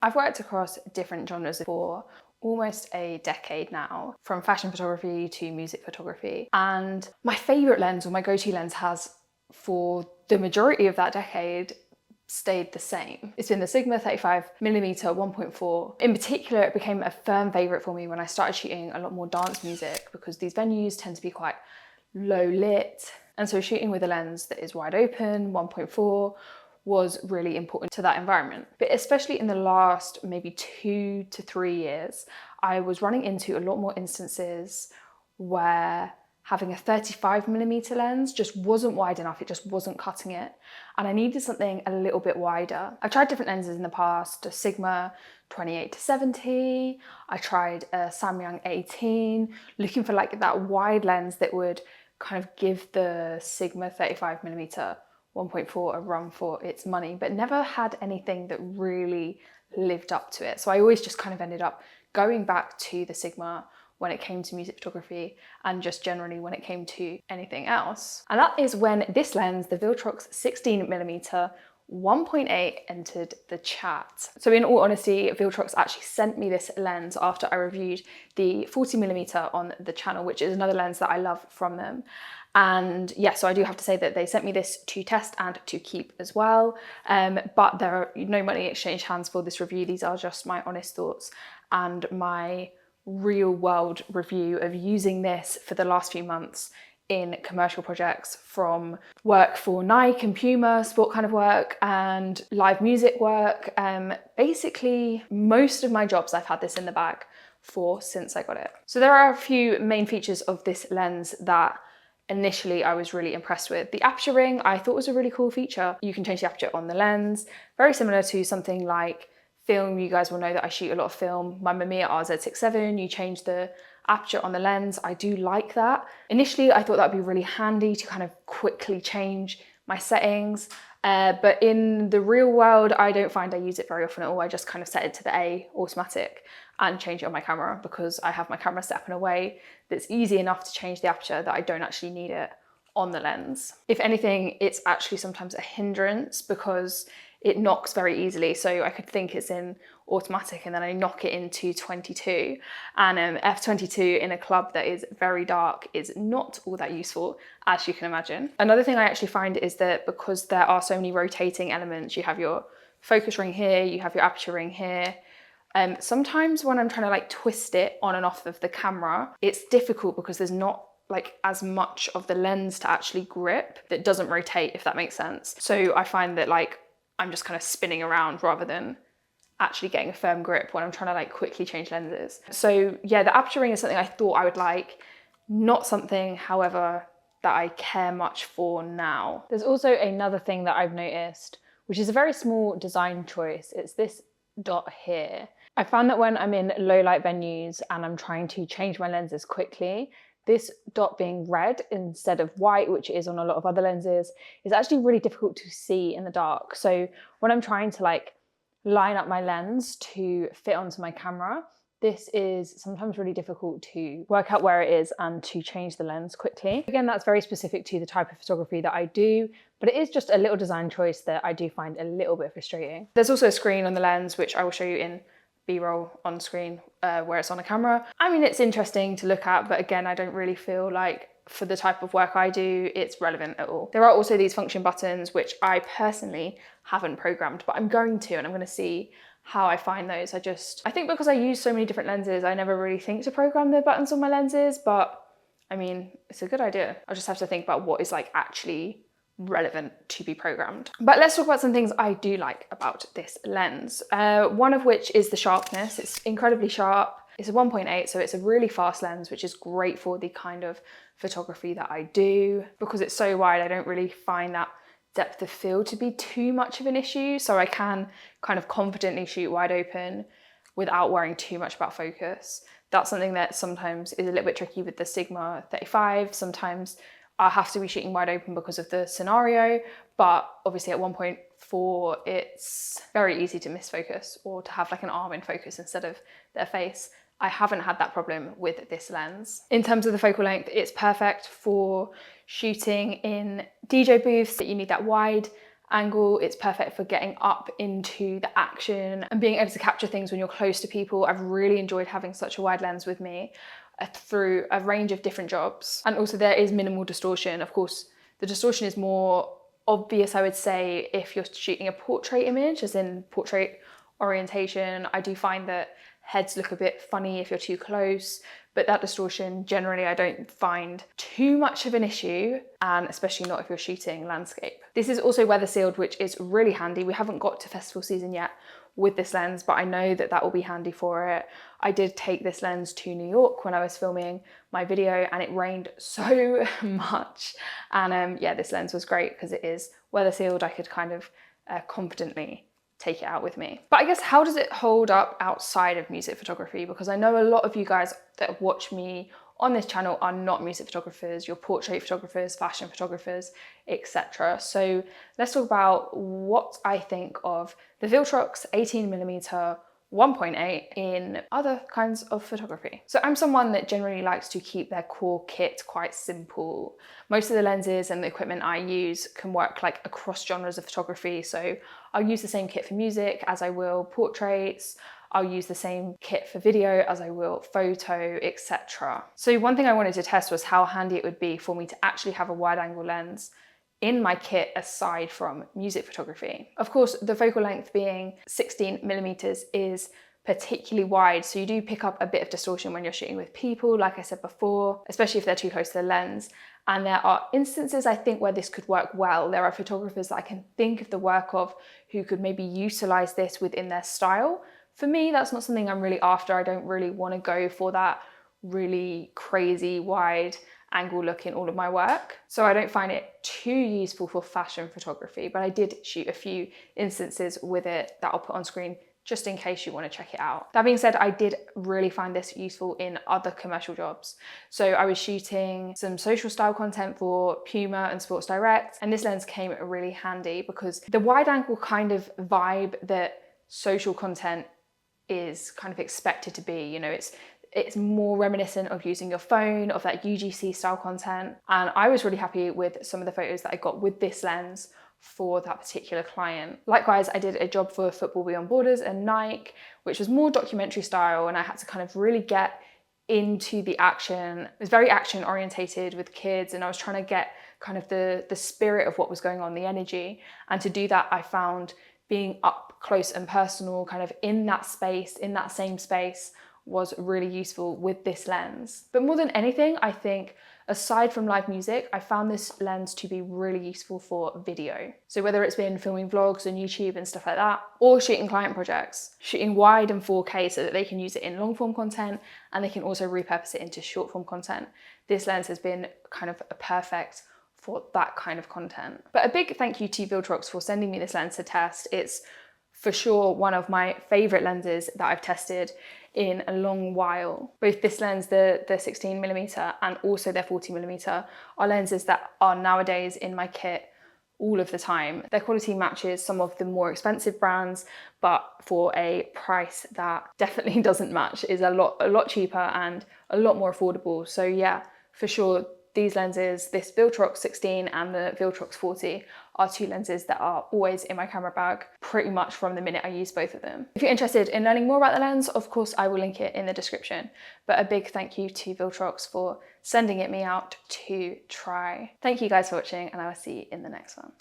I've worked across different genres for almost a decade now, from fashion photography to music photography. And my favorite lens, or my go-to lens, has for the majority of that decade stayed the same. It's been the Sigma 35mm 1.4. In particular, it became a firm favorite for me when I started shooting a lot more dance music, because these venues tend to be quite low lit. And so shooting with a lens that is wide open, 1.4, was really important to that environment. But especially in the last maybe 2 to 3 years, I was running into a lot more instances where having a 35mm lens just wasn't wide enough, it just wasn't cutting it. And I needed something a little bit wider. I've tried different lenses in the past, a Sigma 28-70, I tried a Samyang 18, looking for like that wide lens that would kind of give the Sigma 35mm 1.4 a run for its money, but never had anything that really lived up to it. So I always just kind of ended up going back to the Sigma when it came to music photography, and just generally when it came to anything else. And that is when this lens, the Viltrox 16mm 1.8, entered the chat. So in all honesty, Viltrox actually sent me this lens after I reviewed the 40mm on the channel, which is another lens that I love from them. And yeah, so I do have to say that they sent me this to test and to keep as well. But there are no money exchanged hands for this review. These are just my honest thoughts and my real world review of using this for the last few months in commercial projects, from work for Nike and Puma, sport kind of work, and live music work. Basically, most of my jobs I've had this in the bag for since I got it. So there are a few main features of this lens that initially I was really impressed with. The aperture ring I thought was a really cool feature. You can change the aperture on the lens, very similar to something like film. You guys will know that I shoot a lot of film. My Mamiya RZ67, you change the aperture on the lens. I do like that. Initially, I thought that'd be really handy to kind of quickly change my settings. But in the real world, I don't find I use it very often at all. I just kind of set it to the A automatic and change it on my camera, because I have my camera set up in a way that's easy enough to change the aperture that I don't actually need it on the lens. If anything, it's actually sometimes a hindrance because it knocks very easily. So I could think it's in automatic and then I knock it into 22. And f22 in a club that is very dark is not all that useful, as you can imagine. Another thing I actually find is that because there are so many rotating elements, you have your focus ring here, you have your aperture ring here. Sometimes when I'm trying to like twist it on and off of the camera, it's difficult because there's not like as much of the lens to actually grip that doesn't rotate, if that makes sense. So I find that like I'm just kind of spinning around rather than actually getting a firm grip when I'm trying to like quickly change lenses. So yeah, the aperture ring is something I thought I would like, not something, however, that I care much for now. There's also another thing that I've noticed, which is a very small design choice. It's this dot here. I found that when I'm in low light venues and I'm trying to change my lenses quickly, this dot being red instead of white, which it is on a lot of other lenses, is actually really difficult to see in the dark. So when I'm trying to like line up my lens to fit onto my camera, this is sometimes really difficult to work out where it is and to change the lens quickly. Again, that's very specific to the type of photography that I do, but it is just a little design choice that I do find a little bit frustrating. There's also a screen on the lens, which I will show you in B-roll on screen where it's on a camera. I mean, it's interesting to look at, but again, I don't really feel like for the type of work I do, it's relevant at all. There are also these function buttons, which I personally haven't programmed, but I'm going to, and I'm going to see how I find those. I think because I use so many different lenses, I never really think to program the buttons on my lenses, but I mean, it's a good idea. I'll just have to think about what is like actually relevant to be programmed. But let's talk about some things I do like about this lens. One of which is the sharpness. It's incredibly sharp. It's a 1.8, so it's a really fast lens, which is great for the kind of photography that I do. Because it's so wide, I don't really find that depth of field to be too much of an issue, so I can kind of confidently shoot wide open without worrying too much about focus. That's something that sometimes is a little bit tricky with the Sigma 35. Sometimes I have to be shooting wide open because of the scenario, but obviously at 1.4 it's very easy to miss focus or to have like an arm in focus instead of their face. I haven't had that problem with this lens. In terms of the focal length, it's perfect for shooting in DJ booths that you need that wide angle. It's perfect for getting up into the action and being able to capture things when you're close to people. I've really enjoyed having such a wide lens with me through a range of different jobs. And also there is minimal distortion. Of course, the distortion is more obvious, I would say, if you're shooting a portrait image, as in portrait orientation. I do find that heads look a bit funny if you're too close, but that distortion generally I don't find too much of an issue, and especially not if you're shooting landscape. This is also weather sealed, which is really handy. We haven't got to festival season yet with this lens, but I know that that will be handy for it. I did take this lens to New York when I was filming my video, and it rained so much. And yeah, this lens was great because it is weather sealed. I could kind of confidently take it out with me. But I guess, how does it hold up outside of music photography? Because I know a lot of you guys that watch me on this channel are not music photographers, you're portrait photographers, fashion photographers, etc. So let's talk about what I think of the Viltrox 18mm 1.8 in other kinds of photography. So I'm someone that generally likes to keep their core kit quite simple. Most of the lenses and the equipment I use can work like across genres of photography. So I'll use the same kit for music as I will portraits. I'll use the same kit for video as I will photo, etc. So one thing I wanted to test was how handy it would be for me to actually have a wide angle lens in my kit aside from music photography. Of course, the focal length being 16mm is particularly wide, so you do pick up a bit of distortion when you're shooting with people, like I said before, especially if they're too close to the lens. And there are instances, I think, where this could work well. There are photographers that I can think of the work of who could maybe utilize this within their style. For me, that's not something I'm really after. I don't really want to go for that really crazy wide angle look in all of my work. So I don't find it too useful for fashion photography, but I did shoot a few instances with it that I'll put on screen just in case you want to check it out. That being said, I did really find this useful in other commercial jobs. So I was shooting some social style content for Puma and Sports Direct, and this lens came really handy because the wide angle kind of vibe that social content is kind of expected to be, you know, it's more reminiscent of using your phone, of that UGC style content. And I was really happy with some of the photos that I got with this lens for that particular client. Likewise, I did a job for Football Beyond Borders and Nike, which was more documentary style, and I had to kind of really get into the action. It was very action orientated with kids, and I was trying to get kind of the spirit of what was going on, the energy. And to do that, I found being up close and personal, kind of in that space, in that same space, was really useful with this lens. But more than anything, I think, aside from live music, I found this lens to be really useful for video. So whether it's been filming vlogs on YouTube and stuff like that, or shooting client projects, shooting wide and 4K so that they can use it in long form content and they can also repurpose it into short form content, this lens has been kind of a perfect for that kind of content. But a big thank you to Viltrox for sending me this lens to test. It's for sure one of my favorite lenses that I've tested in a long while. Both this lens, the 16mm, and also their 40mm are lenses that are nowadays in my kit all of the time. Their quality matches some of the more expensive brands, but for a price that definitely doesn't match, is a lot cheaper and a lot more affordable. So yeah, for sure, these lenses, this Viltrox 16 and the Viltrox 40, are two lenses that are always in my camera bag pretty much from the minute I use both of them. If you're interested in learning more about the lens, of course I will link it in the description. But a big thank you to Viltrox for sending it me out to try. Thank you guys for watching, and I will see you in the next one.